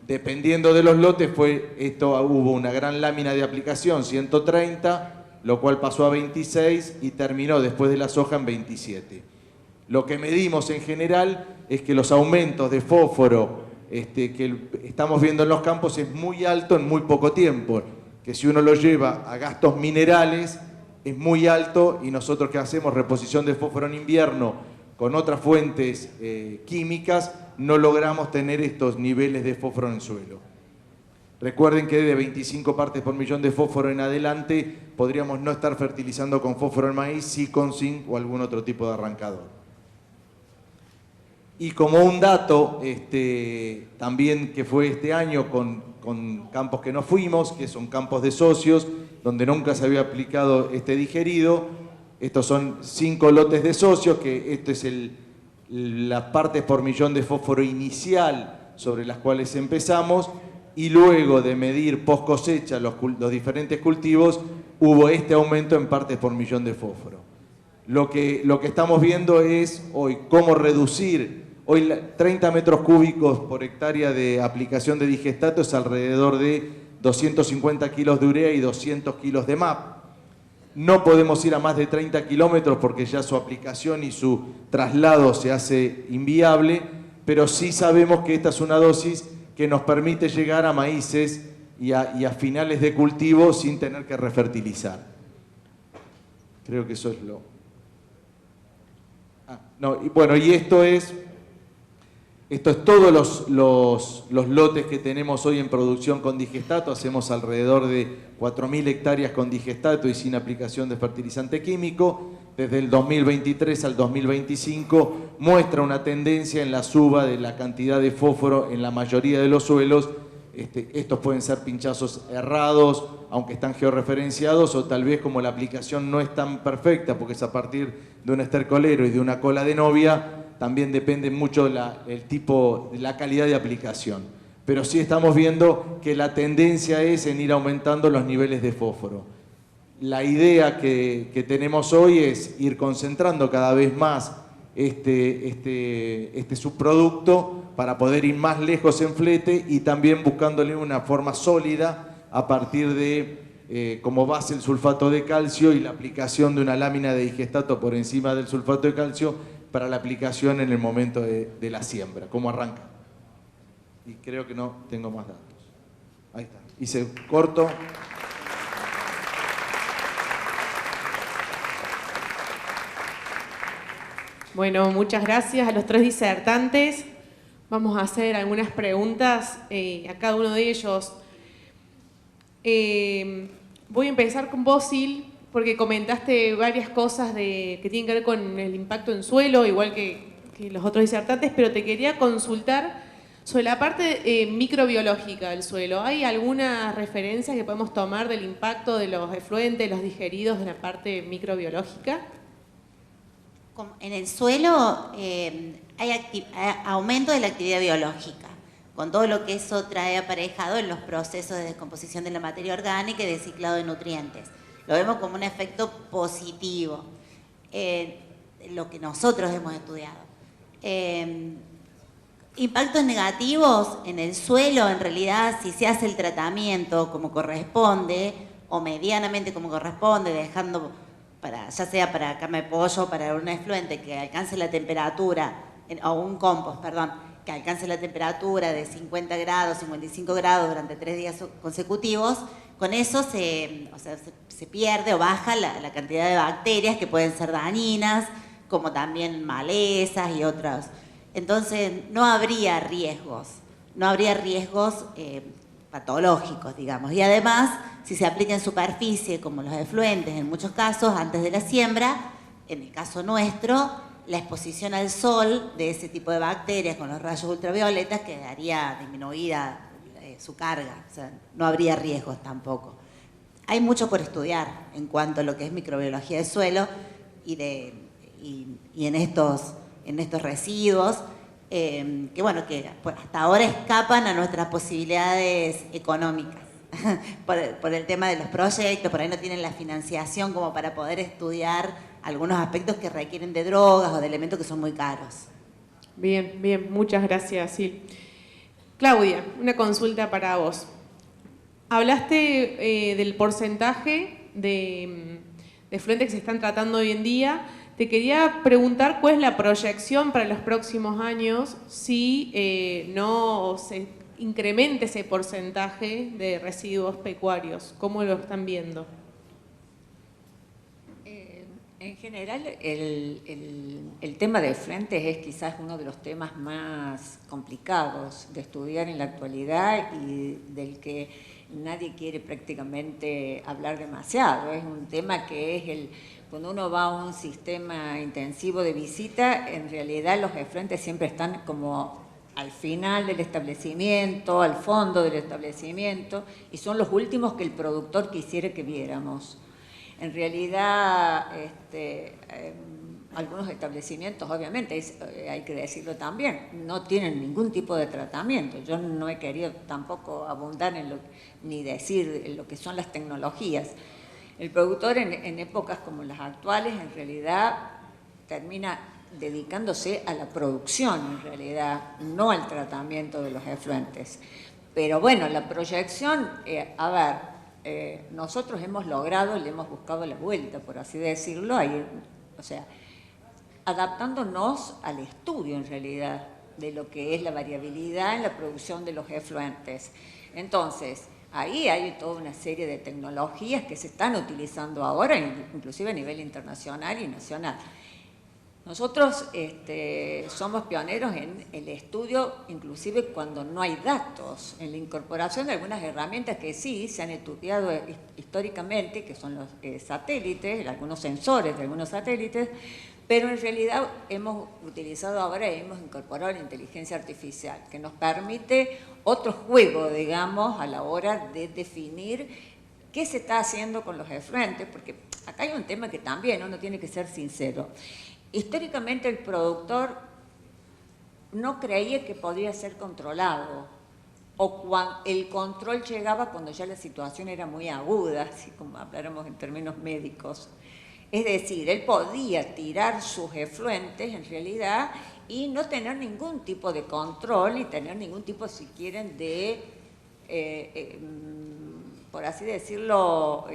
Dependiendo de los lotes, hubo una gran lámina de aplicación, 130, lo cual pasó a 26 y terminó después de la soja en 27. Lo que medimos en general es que los aumentos de fósforo que estamos viendo en los campos es muy alto en muy poco tiempo, que si uno lo lleva a gastos minerales es muy alto, y nosotros que hacemos reposición de fósforo en invierno con otras fuentes químicas, no logramos tener estos niveles de fósforo en el suelo. Recuerden que de 25 partes por millón de fósforo en adelante podríamos no estar fertilizando con fósforo en maíz, sí con zinc o algún otro tipo de arrancador. Y como un dato, también que fue este año con campos que no fuimos, que son campos de socios, donde nunca se había aplicado este digerido. Estos son 5 lotes de socios, que esto es las partes por millón de fósforo inicial sobre las cuales empezamos, y luego de medir post cosecha los diferentes cultivos, hubo este aumento en partes por millón de fósforo. Lo que estamos viendo es hoy cómo reducir. Hoy 30 metros cúbicos por hectárea de aplicación de digestato es alrededor de 250 kilos de urea y 200 kilos de MAP. No podemos ir a más de 30 kilómetros porque ya su aplicación y su traslado se hace inviable, pero sí sabemos que esta es una dosis que nos permite llegar a maíces y a finales de cultivo sin tener que refertilizar. Creo que eso es lo... y esto es todos los lotes que tenemos hoy en producción con digestato. Hacemos alrededor de 4.000 hectáreas con digestato y sin aplicación de fertilizante químico. desde el 2023 al 2025 muestra una tendencia en la suba de la cantidad de fósforo en la mayoría de los suelos. Estos pueden ser pinchazos errados, aunque están georreferenciados, o tal vez como la aplicación no es tan perfecta, porque es a partir de un estercolero y de una cola de novia, también depende mucho el tipo, de la calidad de aplicación. Pero sí estamos viendo que la tendencia es en ir aumentando los niveles de fósforo. La idea que tenemos hoy es ir concentrando cada vez más este subproducto para poder ir más lejos en flete y también buscándole una forma sólida a partir de como base el sulfato de calcio y la aplicación de una lámina de digestato por encima del sulfato de calcio para la aplicación en el momento de la siembra. ¿Cómo arranca? Y creo que no tengo más datos. Ahí está. Hice corto. Bueno, muchas gracias a los tres disertantes. Vamos a hacer algunas preguntas a cada uno de ellos. Voy a empezar con vos, Sil, porque comentaste varias cosas que tienen que ver con el impacto en suelo, igual que los otros disertantes, pero te quería consultar sobre la parte microbiológica del suelo. ¿Hay alguna referencia que podemos tomar del impacto de los efluentes, los digeridos, de la parte microbiológica? En el suelo hay aumento de la actividad biológica, con todo lo que eso trae aparejado en los procesos de descomposición de la materia orgánica y de ciclado de nutrientes. Lo vemos como un efecto positivo, lo que nosotros hemos estudiado. Impactos negativos en el suelo, en realidad, si se hace el tratamiento como corresponde, o medianamente como corresponde, dejando, ya sea para cama de pollo o para un efluente que alcance la temperatura, o un compost, perdón, que alcance la temperatura de 50 grados, 55 grados durante 3 días consecutivos, con eso se pierde o baja la cantidad de bacterias que pueden ser dañinas, como también malezas y otros. Entonces no habría riesgos patológicos, digamos. Y además, si se aplica en superficie, como los efluentes, en muchos casos, antes de la siembra, en el caso nuestro, la exposición al sol de ese tipo de bacterias con los rayos ultravioletas quedaría disminuida su carga, o sea, no habría riesgos tampoco. Hay mucho por estudiar en cuanto a lo que es microbiología del suelo y en estos residuos, que hasta ahora escapan a nuestras posibilidades económicas. por el tema de los proyectos, por ahí no tienen la financiación como para poder estudiar algunos aspectos que requieren de drogas o de elementos que son muy caros. Bien, bien, muchas gracias, Sil. Claudia, una consulta para vos. Hablaste del porcentaje de efluentes que se están tratando hoy en día. Te quería preguntar cuál es la proyección para los próximos años si no se incremente ese porcentaje de residuos pecuarios. ¿Cómo lo están viendo? En general, el tema de efluentes es quizás uno de los temas más complicados de estudiar en la actualidad y del que nadie quiere prácticamente hablar demasiado. Es un tema que es cuando uno va a un sistema intensivo de visita, en realidad los efluentes siempre están como al final del establecimiento, al fondo del establecimiento, y son los últimos que el productor quisiera que viéramos. En realidad, algunos establecimientos, obviamente, hay que decirlo también, no tienen ningún tipo de tratamiento. Yo no he querido tampoco abundar ni decir lo que son las tecnologías. El productor en épocas como las actuales, en realidad, termina dedicándose a la producción, en realidad, no al tratamiento de los efluentes. Pero bueno, la proyección, nosotros hemos logrado, le hemos buscado la vuelta, por así decirlo, adaptándonos al estudio, en realidad, de lo que es la variabilidad en la producción de los efluentes. Entonces, ahí hay toda una serie de tecnologías que se están utilizando ahora, inclusive a nivel internacional y nacional. Nosotros somos pioneros en el estudio, inclusive cuando no hay datos, en la incorporación de algunas herramientas que sí se han estudiado históricamente, que son los satélites, algunos sensores de algunos satélites, pero en realidad hemos utilizado ahora y hemos incorporado la inteligencia artificial, que nos permite otro juego, digamos, a la hora de definir qué se está haciendo con los efluentes, porque acá hay un tema que también uno tiene que ser sincero. Históricamente el productor no creía que podía ser controlado, o el control llegaba cuando ya la situación era muy aguda, así como habláramos en términos médicos. Es decir, él podía tirar sus efluentes en realidad y no tener ningún tipo de control y tener ningún tipo, si quieren, de, por así decirlo,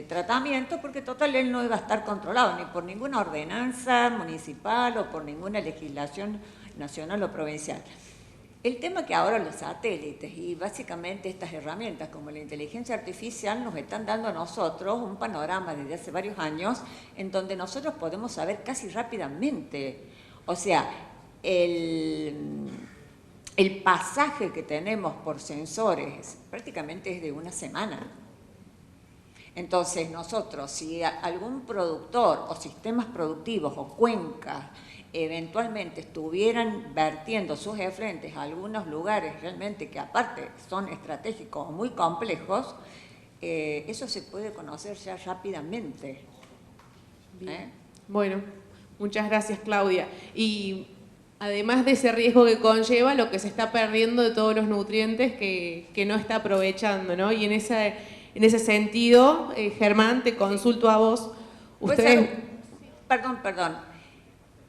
tratamiento, porque total él no iba a estar controlado ni por ninguna ordenanza municipal o por ninguna legislación nacional o provincial. El tema que ahora los satélites y básicamente estas herramientas como la inteligencia artificial nos están dando a nosotros un panorama desde hace varios años en donde nosotros podemos saber casi rápidamente, o sea, el pasaje que tenemos por sensores prácticamente es de una semana. Entonces nosotros, si algún productor o sistemas productivos o cuencas eventualmente estuvieran vertiendo sus efluentes a algunos lugares realmente que aparte son estratégicos o muy complejos, eso se puede conocer ya rápidamente. Bueno, muchas gracias, Claudia. Y además de ese riesgo que conlleva, lo que se está perdiendo de todos los nutrientes que no está aprovechando, ¿no? Y en ese sentido, Germán, te consulto a vos. Ustedes... Perdón.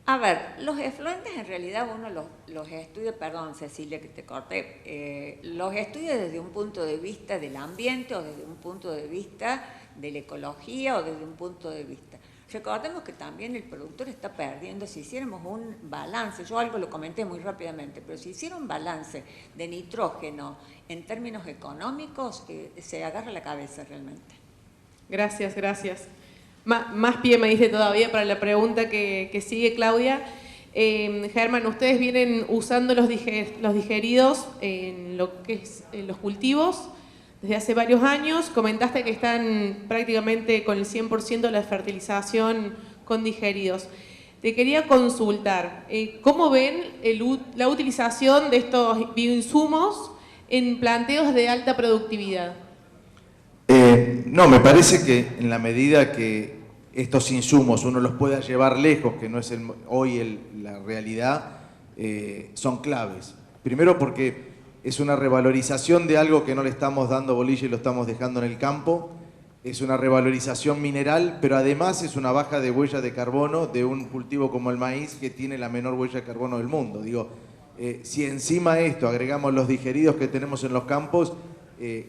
A ver, los efluentes en realidad uno los estudia, perdón Cecilia que te corté, los estudia desde un punto de vista del ambiente o desde un punto de vista de la ecología o desde un punto de vista. Recordemos que también el productor está perdiendo, si hiciéramos un balance, yo algo lo comenté muy rápidamente, pero si hiciera un balance de nitrógeno en términos económicos, se agarra la cabeza realmente. Gracias, gracias. Más pie me dice todavía para la pregunta que sigue, Claudia. Germán, ustedes vienen usando los digeridos en lo que es en los cultivos desde hace varios años. Comentaste que están prácticamente con el 100% de la fertilización con digeridos. Te quería consultar, ¿cómo ven la utilización de estos bioinsumos en planteos de alta productividad? No, me parece que en la medida que estos insumos uno los pueda llevar lejos, que no es hoy la realidad, son claves. Primero porque es una revalorización de algo que no le estamos dando bolilla y lo estamos dejando en el campo. Es una revalorización mineral, pero además es una baja de huella de carbono de un cultivo como el maíz que tiene la menor huella de carbono del mundo. Digo, si encima de esto agregamos los digeridos que tenemos en los campos,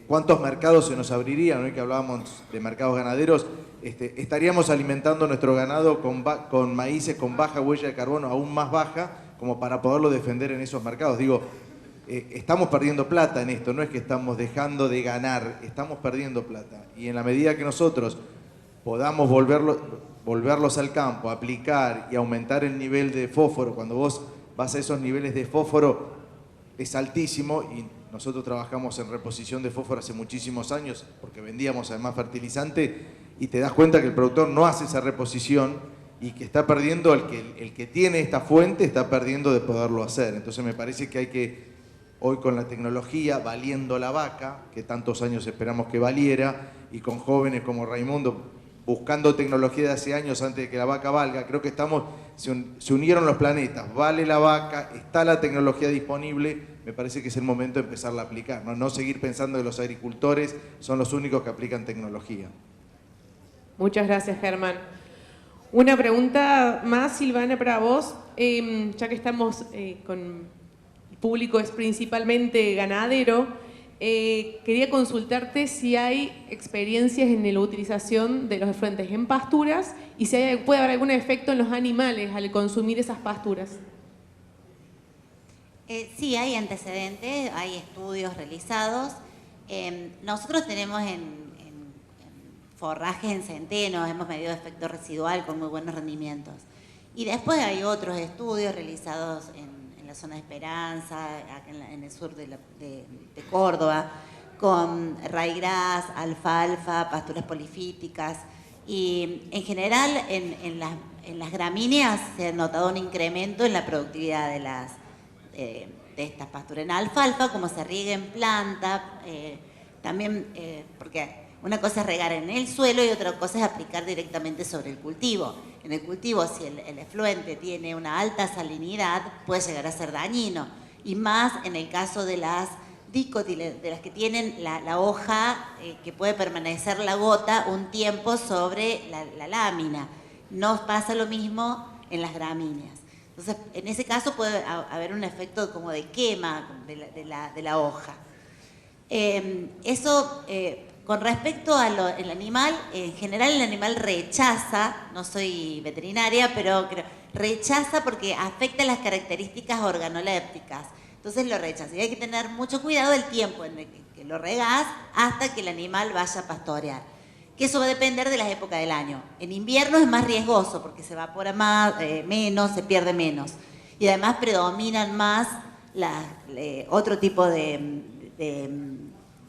¿cuántos mercados se nos abrirían? Hoy que hablábamos de mercados ganaderos, estaríamos alimentando nuestro ganado con maíces con baja huella de carbono, aún más baja, como para poderlo defender en esos mercados. Digo, estamos perdiendo plata en esto, no es que estamos dejando de ganar, estamos perdiendo plata. Y en la medida que nosotros podamos volverlos al campo, aplicar y aumentar el nivel de fósforo, cuando vos vas a esos niveles de fósforo es altísimo, y nosotros trabajamos en reposición de fósforo hace muchísimos años porque vendíamos además fertilizante, y te das cuenta que el productor no hace esa reposición y que está perdiendo, el que tiene esta fuente está perdiendo de poderlo hacer. Entonces me parece que hay que, hoy con la tecnología, valiendo la vaca, que tantos años esperamos que valiera, y con jóvenes como Raimundo, buscando tecnología de hace años antes de que la vaca valga, creo que se unieron los planetas, vale la vaca, está la tecnología disponible, me parece que es el momento de empezarla a aplicar, no seguir pensando que los agricultores son los únicos que aplican tecnología. Muchas gracias, Germán. Una pregunta más, Silvana, para vos, ya que estamos con el público es principalmente ganadero, quería consultarte si hay experiencias en la utilización de los efluentes en pasturas y si puede haber algún efecto en los animales al consumir esas pasturas. Sí, hay antecedentes, hay estudios realizados. Nosotros tenemos en forrajes en centenos, hemos medido efecto residual con muy buenos rendimientos. Y después hay otros estudios realizados en la zona de Esperanza, acá en el sur de Córdoba, con ryegrass, alfalfa, pasturas polifíticas. Y en general en las gramíneas se ha notado un incremento en la productividad de estas pasturas. En alfalfa, como se riega en planta, también, porque una cosa es regar en el suelo y otra cosa es aplicar directamente sobre el cultivo. En el cultivo, si el efluente tiene una alta salinidad, puede llegar a ser dañino. Y más en el caso de las dicotiles, de las que tienen la hoja que puede permanecer la gota un tiempo sobre la lámina. No pasa lo mismo en las gramíneas. Entonces, en ese caso puede haber un efecto como de quema de la hoja. Con respecto al animal, en general el animal rechaza, no soy veterinaria, pero rechaza porque afecta las características organolépticas. Entonces lo rechaza. Y hay que tener mucho cuidado del tiempo en el que lo regás hasta que el animal vaya a pastorear. Que eso va a depender de las épocas del año. En invierno es más riesgoso porque se evapora más, menos, se pierde menos. Y además predominan más otro tipo de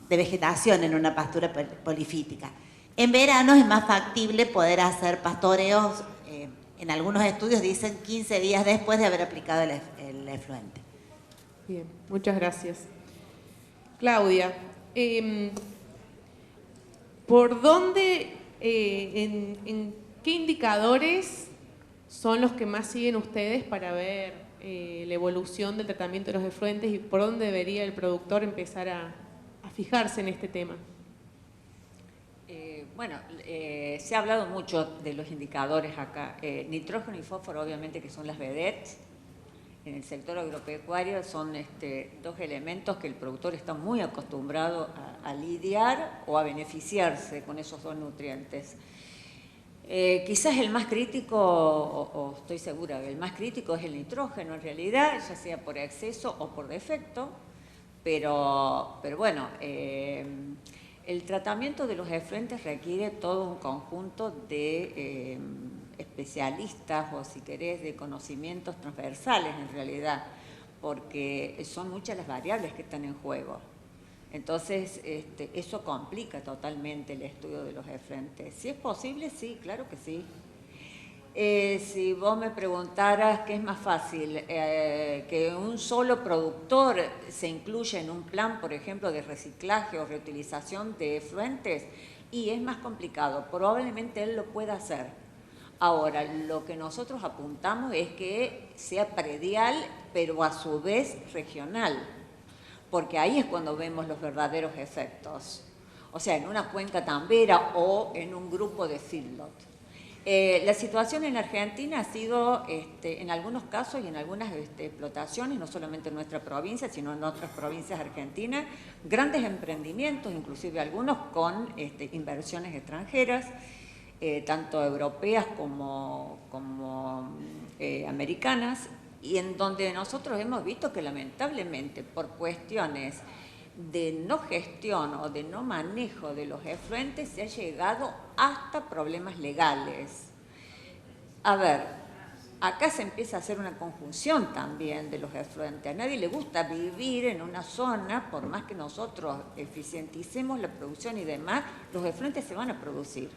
vegetación en una pastura polifítica. En verano es más factible poder hacer pastoreos, en algunos estudios dicen 15 días después de haber aplicado el efluente. Bien, muchas gracias. Claudia, ¿por dónde, en qué indicadores son los que más siguen ustedes para ver la evolución del tratamiento de los efluentes y por dónde debería el productor empezar a fijarse en este tema? Se ha hablado mucho de los indicadores acá. Nitrógeno y fósforo, obviamente, que son las vedettes. En el sector agropecuario son dos elementos que el productor está muy acostumbrado a lidiar o a beneficiarse con esos dos nutrientes. Quizás el más crítico, o estoy segura que el más crítico es el nitrógeno en realidad, ya sea por exceso o por defecto, pero bueno, el tratamiento de los efluentes requiere todo un conjunto de especialistas o, si querés, de conocimientos transversales en realidad, porque son muchas las variables que están en juego. Entonces, eso complica totalmente el estudio de los efluentes. Si es posible, sí, claro que sí. Si vos me preguntaras qué es más fácil, que un solo productor se incluya en un plan, por ejemplo, de reciclaje o reutilización de efluentes, y es más complicado, probablemente él lo pueda hacer. Ahora, lo que nosotros apuntamos es que sea predial, pero a su vez regional, porque ahí es cuando vemos los verdaderos efectos. O sea, en una cuenca tambera o en un grupo de feedlot. La situación en Argentina ha sido, en algunos casos y en algunas explotaciones, no solamente en nuestra provincia, sino en otras provincias argentinas, grandes emprendimientos, inclusive algunos con inversiones extranjeras, tanto europeas como americanas, y en donde nosotros hemos visto que lamentablemente por cuestiones de no gestión o de no manejo de los efluentes se ha llegado hasta problemas legales. A ver, acá se empieza a hacer una conjunción también de los efluentes. A nadie le gusta vivir en una zona, por más que nosotros eficienticemos la producción y demás, los efluentes se van a producir.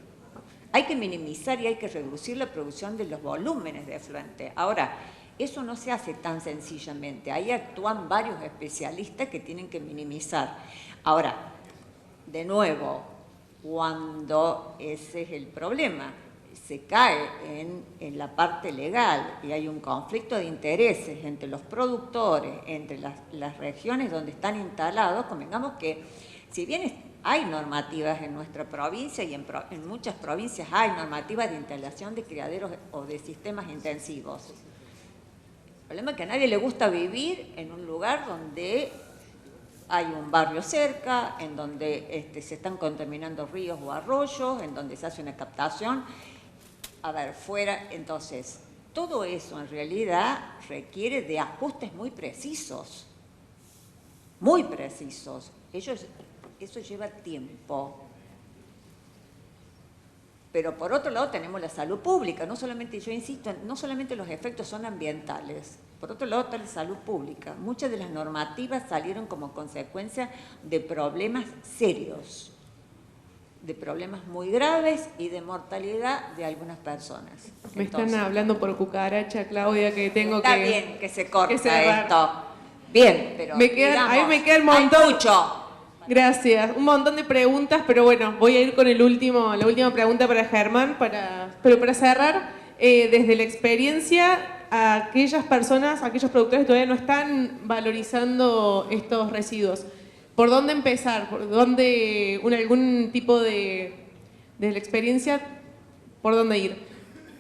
Hay que minimizar y hay que reducir la producción de los volúmenes de efluentes. Ahora, eso no se hace tan sencillamente. Ahí actúan varios especialistas que tienen que minimizar. Ahora, de nuevo, cuando ese es el problema, se cae en la parte legal y hay un conflicto de intereses entre los productores, entre las regiones donde están instalados, convengamos que si bien hay normativas en nuestra provincia y en muchas provincias hay normativas de instalación de criaderos o de sistemas intensivos. El problema es que a nadie le gusta vivir en un lugar donde hay un barrio cerca, en donde se están contaminando ríos o arroyos, en donde se hace una captación. A ver, fuera, entonces, todo eso en realidad requiere de ajustes muy precisos. Muy precisos. Eso lleva tiempo. Pero por otro lado tenemos la salud pública, no solamente, yo insisto, no solamente los efectos son ambientales, por otro lado está la salud pública. Muchas de las normativas salieron como consecuencia de problemas serios, de problemas muy graves y de mortalidad de algunas personas. Me están hablando por cucaracha, Claudia, que tengo está que... bien que se corta que cerrar. esto. Bien, pero Me quedan, digamos, ahí me queda un montón. hay mucho. Gracias. Un montón de preguntas, pero bueno, voy a ir con la última pregunta para Germán, pero para cerrar, desde la experiencia, a aquellas personas, aquellos productores que todavía no están valorizando estos residuos, ¿por dónde empezar? ¿Por dónde, algún tipo de la experiencia, por dónde ir?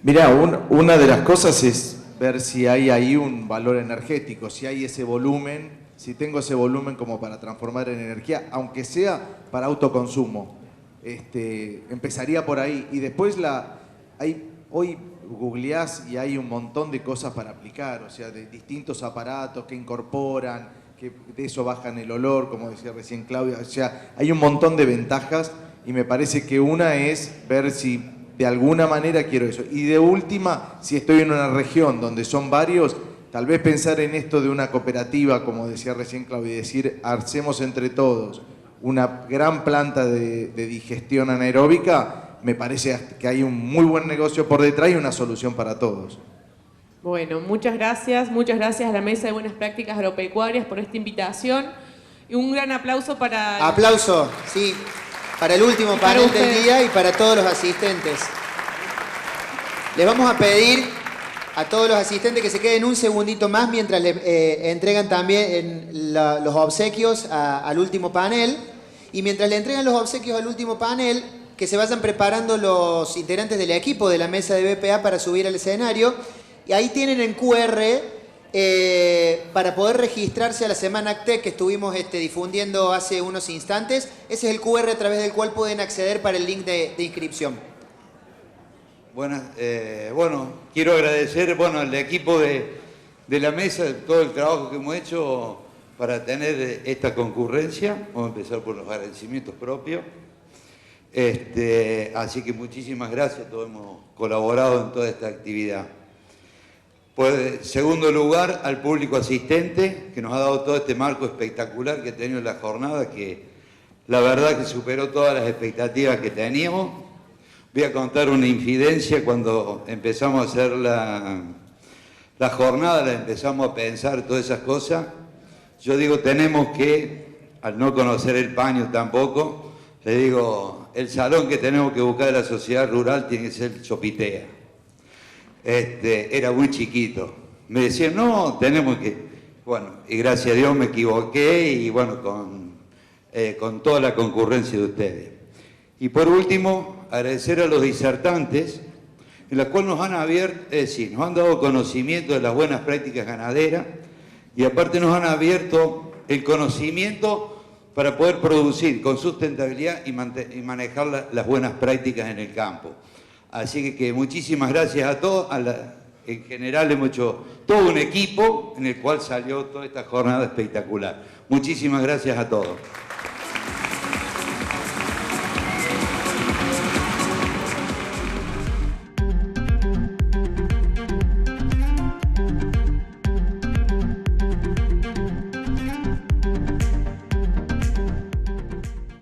Mirá, una de las cosas es ver si hay ahí un valor energético, si hay ese volumen, si tengo ese volumen como para transformar en energía, aunque sea para autoconsumo. Empezaría por ahí. Y después hoy googleás y hay un montón de cosas para aplicar, o sea, de distintos aparatos que incorporan, que de eso bajan el olor, como decía recién Claudia. O sea, hay un montón de ventajas y me parece que una es ver si de alguna manera quiero eso. Y de última, si estoy en una región donde son varios, tal vez pensar en esto de una cooperativa, como decía recién Claudia, y decir, hacemos entre todos una gran planta de digestión anaeróbica, me parece que hay un muy buen negocio por detrás y una solución para todos. Bueno, muchas gracias a la Mesa de Buenas Prácticas Agropecuarias por esta invitación y un gran aplauso para... Aplauso, sí, para el último panel del día y para todos los asistentes. Les vamos a pedir a todos los asistentes que se queden un segundito más mientras le entregan también los obsequios al último panel. Y mientras le entregan los obsequios al último panel, que se vayan preparando los integrantes del equipo de la mesa de BPA para subir al escenario. Y ahí tienen en QR para poder registrarse a la Semana ACTEC que estuvimos difundiendo hace unos instantes. Ese es el QR a través del cual pueden acceder para el link de inscripción. Bueno, quiero agradecer al equipo de la mesa todo el trabajo que hemos hecho para tener esta concurrencia. Vamos a empezar por los agradecimientos propios. Así que muchísimas gracias, todos hemos colaborado en toda esta actividad. Pues, segundo lugar, al público asistente, que nos ha dado todo este marco espectacular que ha tenido la jornada, que la verdad que superó todas las expectativas que teníamos. Voy a contar una infidencia. Cuando empezamos a hacer la jornada, la empezamos a pensar todas esas cosas. Yo digo, tenemos que, al no conocer el paño tampoco, le digo, el salón que tenemos que buscar de la sociedad rural tiene que ser Chopitea. Era muy chiquito. Me decían, no, tenemos que... Bueno, y gracias a Dios me equivoqué y bueno, con toda la concurrencia de ustedes. Y por último, agradecer a los disertantes, en la cual nos han abierto, nos han dado conocimiento de las buenas prácticas ganaderas y aparte nos han abierto el conocimiento para poder producir con sustentabilidad y manejar las buenas prácticas en el campo. Así que muchísimas gracias a todos. En general hemos hecho todo un equipo en el cual salió toda esta jornada espectacular. Muchísimas gracias a todos.